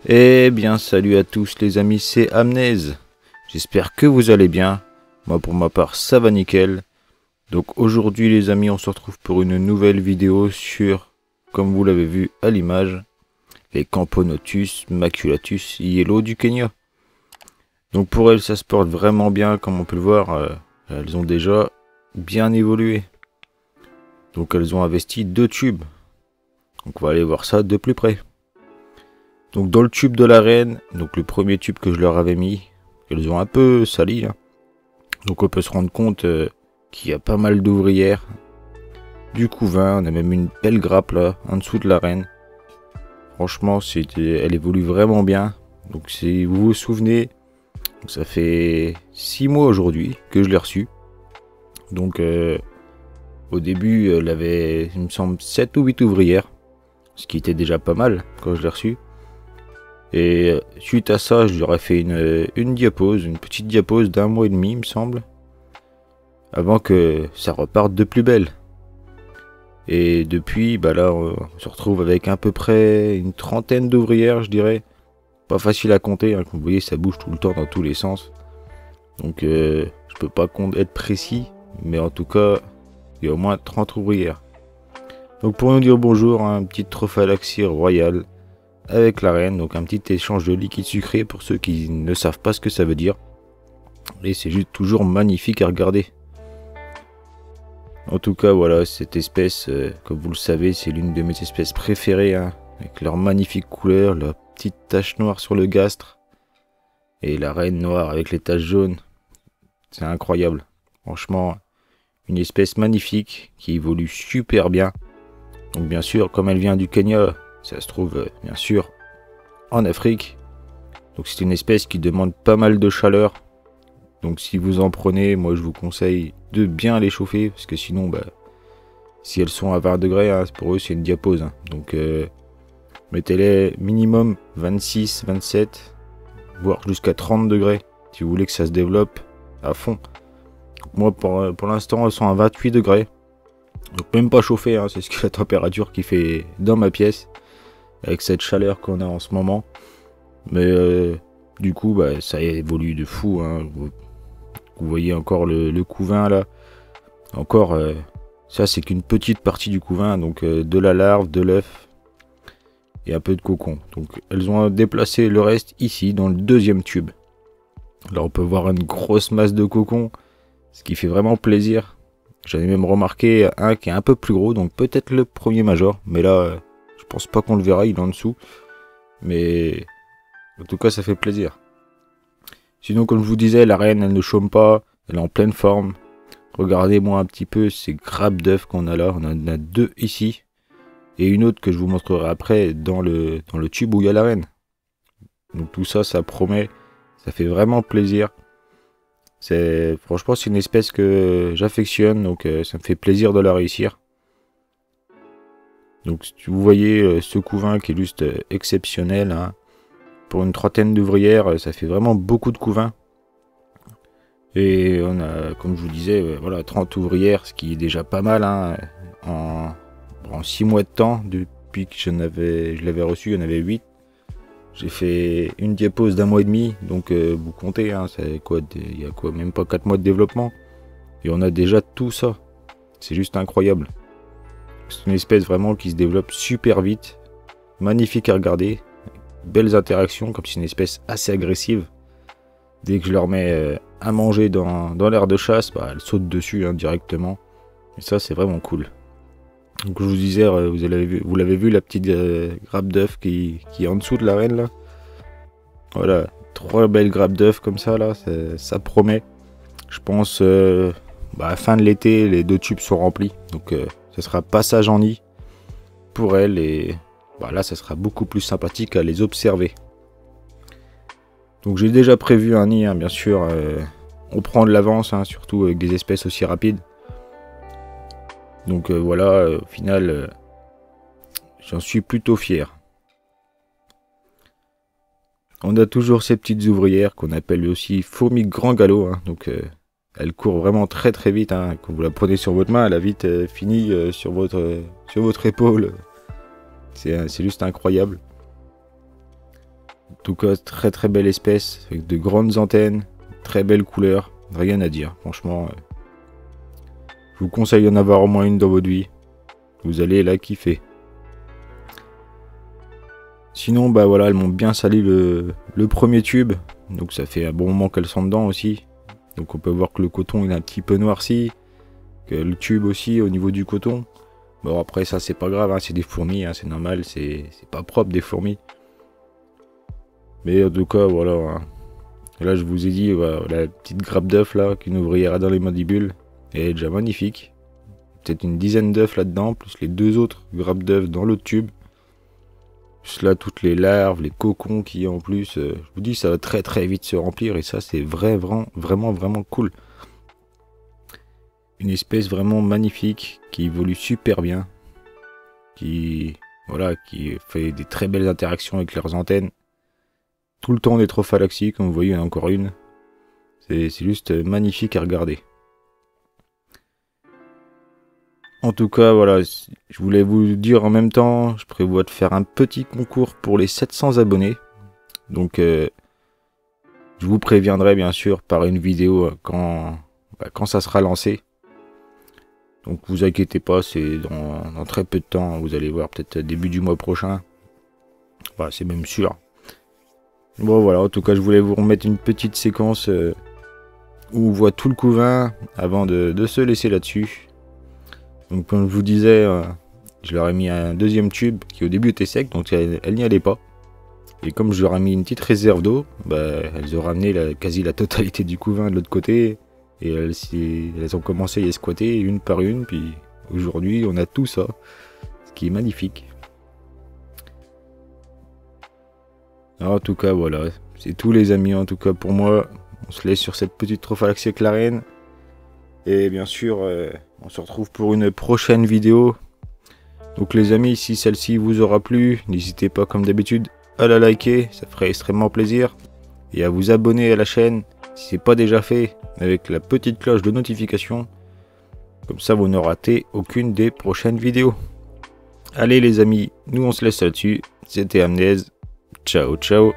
Eh bien, salut à tous les amis, c'est Amnez. J'espère que vous allez bien. Moi, pour ma part, ça va nickel. Donc aujourd'hui, les amis, on se retrouve pour une nouvelle vidéo sur, comme vous l'avez vu à l'image, les Camponotus maculatus yellow du Kenya. Donc pour elles, ça se porte vraiment bien, comme on peut le voir. Elles ont déjà bien évolué. Donc elles ont investi 2 tubes. Donc on va aller voir ça de plus près. Donc dans le tube de la reine, donc le premier tube que je leur avais mis, elles ont un peu sali. Donc on peut se rendre compte qu'il y a pas mal d'ouvrières. Du couvain, on a même une belle grappe là, en dessous de la reine. Franchement, elle évolue vraiment bien. Donc si vous vous souvenez, ça fait 6 mois aujourd'hui que je l'ai reçue. Donc au début, elle avait, il me semble, 7 ou 8 ouvrières. Ce qui était déjà pas mal quand je l'ai reçue. Et suite à ça, je leur ai fait une diapose, une petite diapose d'1 mois et demi, il me semble. Avant que ça reparte de plus belle. Et depuis, bah là, on se retrouve avec à peu près une trentaine d'ouvrières, je dirais. Pas facile à compter, hein, comme vous voyez, ça bouge tout le temps dans tous les sens. Donc, je peux pas être précis, mais en tout cas, il y a au moins 30 ouvrières. Donc, pour nous dire bonjour, un petit trophalaxie royal avec la reine, donc un petit échange de liquide sucré pour ceux qui ne savent pas ce que ça veut dire. Et c'est juste toujours magnifique à regarder. En tout cas, voilà, cette espèce, comme vous le savez, c'est l'une de mes espèces préférées, hein, avec leur magnifique couleur, leur petite tache noire sur le gastre, et la reine noire avec les taches jaunes. C'est incroyable. Franchement, une espèce magnifique qui évolue super bien. Donc bien sûr, comme elle vient du Kenya, ça se trouve bien sûr en Afrique. Donc c'est une espèce qui demande pas mal de chaleur. Donc si vous en prenez, moi je vous conseille de bien les chauffer. Parce que sinon, bah, si elles sont à 20 degrés, hein, pour eux c'est une diapose. Hein. Donc mettez-les minimum 26, 27, voire jusqu'à 30 degrés. Si vous voulez que ça se développe à fond. Donc, moi pour l'instant elles sont à 28 degrés. Donc même pas chauffé, hein, c'est ce que la température qui fait dans ma pièce. Avec cette chaleur qu'on a en ce moment. Mais du coup, bah, ça évolue de fou. Hein. Vous voyez encore le couvain là. Encore, ça c'est qu'une petite partie du couvain. Donc de la larve, de l'œuf et un peu de cocon. Donc elles ont déplacé le reste ici dans le deuxième tube. Là on peut voir une grosse masse de cocon. Ce qui fait vraiment plaisir. J'en ai même remarqué un qui est un peu plus gros. Donc peut-être le premier major. Mais là... je pense pas qu'on le verra, il est en dessous. Mais en tout cas, ça fait plaisir. Sinon, comme je vous disais, la reine, elle ne chôme pas. Elle est en pleine forme. Regardez-moi un petit peu ces grappes d'œufs qu'on a là. On en a 2 ici. Et une autre que je vous montrerai après dans le tube où il y a la reine. Donc tout ça, ça promet. Ça fait vraiment plaisir. Franchement, c'est une espèce que j'affectionne. Donc ça me fait plaisir de la réussir. Donc vous voyez ce couvain qui est juste exceptionnel. Hein. Pour une trentaine d'ouvrières, ça fait vraiment beaucoup de couvain. Et on a, comme je vous disais, voilà, 30 ouvrières, ce qui est déjà pas mal. Hein, en 6 mois de temps, depuis que je l'avais reçu, il y en avait 8. J'ai fait une diapose d'1 mois et demi, donc vous comptez, hein, il y a quoi, même pas 4 mois de développement. Et on a déjà tout ça. C'est juste incroyable. C'est une espèce vraiment qui se développe super vite, magnifique à regarder, belles interactions, comme c'est une espèce assez agressive. Dès que je leur mets à manger dans l'aire de chasse, bah, elles sautent dessus hein, directement. Et ça, c'est vraiment cool. Donc je vous disais, vous l'avez vu, la petite grappe d'œuf qui est en dessous de la reine là. Voilà, 3 belles grappes d'œufs comme ça là, ça promet. Je pense à la fin de l'été, les 2 tubes sont remplis. Donc ce sera passage en nid pour elles et bah, là ça sera beaucoup plus sympathique à les observer. Donc j'ai déjà prévu un nid, hein, bien sûr. On prend de l'avance, hein, surtout avec des espèces aussi rapides. Donc voilà, au final, j'en suis plutôt fier. On a toujours ces petites ouvrières qu'on appelle aussi fourmis grand galop. Hein, donc elle court vraiment très très vite. Hein, quand vous la prenez sur votre main, elle a vite fini sur votre épaule. C'est juste incroyable. tout cas, très très belle espèce, avec de grandes antennes, très belle couleur, rien à dire. Franchement, je vous conseille d'en avoir au moins une dans votre vie. Vous allez la kiffer. Sinon, bah voilà, elles m'ont bien sali le premier tube. Donc ça fait un bon moment qu'elles sont dedans aussi. Donc on peut voir que le coton il est un petit peu noirci. Que le tube aussi au niveau du coton. Bon après ça c'est pas grave, hein, c'est des fourmis, hein, c'est normal, c'est pas propre des fourmis. Mais en tout cas voilà. Hein. Là je vous ai dit, voilà, la petite grappe d'œuf là qu'une ouvrière a dans les mandibules. Elle est déjà magnifique. Peut-être une dizaine d'œufs là-dedans, plus les 2 autres grappes d'œufs dans l'autre tube. Plus là toutes les larves, les cocons qu'il y a en plus. Je vous dis ça va très très vite se remplir et ça c'est vraiment cool. Une espèce vraiment magnifique qui évolue super bien. Qui fait des très belles interactions avec leurs antennes. Tout le temps des trophalaxies, comme vous voyez, il y en a encore une. C'est juste magnifique à regarder. En tout cas, voilà, je voulais vous dire en même temps, je prévois de faire un petit concours pour les 700 abonnés. Donc, je vous préviendrai bien sûr par une vidéo quand ça sera lancé. Donc, vous inquiétez pas, c'est dans très peu de temps. Vous allez voir, peut-être début du mois prochain. Voilà, c'est même sûr. Bon, voilà, en tout cas, je voulais vous remettre une petite séquence où on voit tout le couvain avant de se laisser là-dessus. Donc comme je vous disais, je leur ai mis un deuxième tube qui au début était sec, donc elle n'y allait pas. Et comme je leur ai mis une petite réserve d'eau, elles ont ramené quasi la totalité du couvain de l'autre côté. Et elles ont commencé à y squatter une par une, puis aujourd'hui on a tout ça, ce qui est magnifique. Alors, en tout cas voilà, c'est tout les amis, en tout cas pour moi, on se laisse sur cette petite trophalaxie avec la reine. Et bien sûr, on se retrouve pour une prochaine vidéo. Donc les amis, si celle-ci vous aura plu, n'hésitez pas comme d'habitude à la liker, ça ferait extrêmement plaisir. Et à vous abonner à la chaîne, si ce n'est pas déjà fait, avec la petite cloche de notification. Comme ça, vous ne ratez aucune des prochaines vidéos. Allez les amis, nous on se laisse là-dessus. C'était Amnez. Ciao, ciao.